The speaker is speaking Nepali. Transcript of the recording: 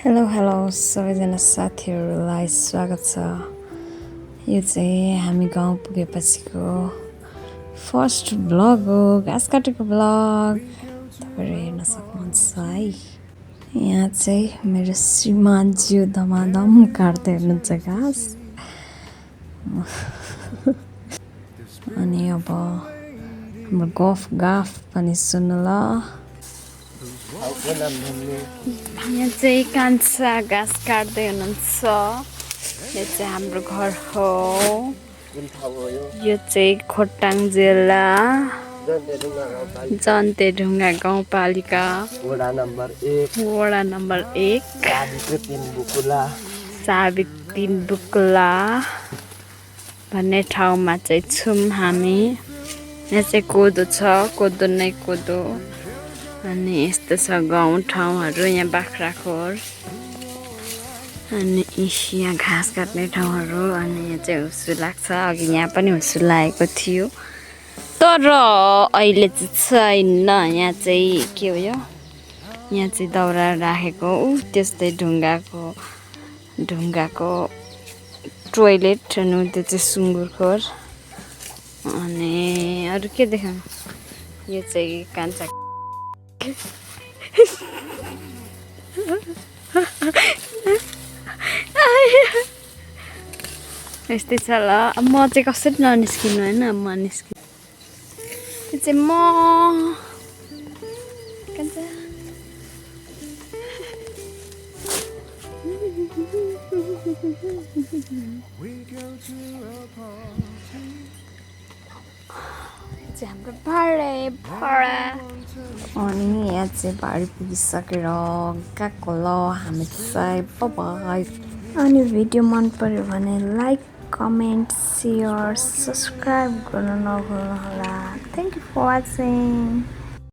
हेलो सबैजना साथीहरूलाई स्वागत छ। यो चाहिँ हामी गाउँ पुगेपछिको फर्स्ट भ्लग हो, घाँस काटेको भ्लग। तपाईँहरू हेर्न सक्नुहुन्छ है। यहाँ चाहिँ मेरो श्रीमानज्यू धमाधम काट्दै हुनुहुन्छ घाँस। अनि अब हाम्रो गफ पनि सुन्नु ल। यहाँ चाहिँ कान्छा घाँस काट्दै हुनुहुन्छ। यो चाहिँ हाम्रो घर हो। यो चाहिँ खोटाङ जिल्ला जन्तेढुङ्गा गाउँपालिका वडा नम्बर 1 साबिक 3 बुकुला भन्ने ठाउँमा चाहिँ छौँ हामी। यहाँ चाहिँ कोदो छ, कोदो नै कोदो। अनि यस्तो छ गाउँ ठाउँहरू। यहाँ बाख्राखोर अनि यहाँ घाँस काट्ने ठाउँहरू। अनि यहाँ चाहिँ हुस्सु लाग्छ। अघि यहाँ पनि हुस्सु लागेको थियो तर अहिले चाहिँ छैन। यहाँ चाहिँ के हो यो, यहाँ चाहिँ दाउरा राखेको त्यस्तै ढुङ्गाको टोइलेट। अनि त्यो चाहिँ सुँगुरखोर। अनि अरू के देखाउँ, यो चाहिँ कान्छा यस्तै छ ल। अब म चाहिँ कसरी ननिस्किनु होइन, म निस्किनु। यो चाहिँ म हाम्रो भाडा अनि यहाँ चाहिँ भाडी पुगिसकेर गएको ल हामी चाहिँ बाइ। अनि भिडियो मन पर्यो भने लाइक, कमेन्ट, सेयर, सब्सक्राइब गर्न नभुल्नु होला। Thank you for watching.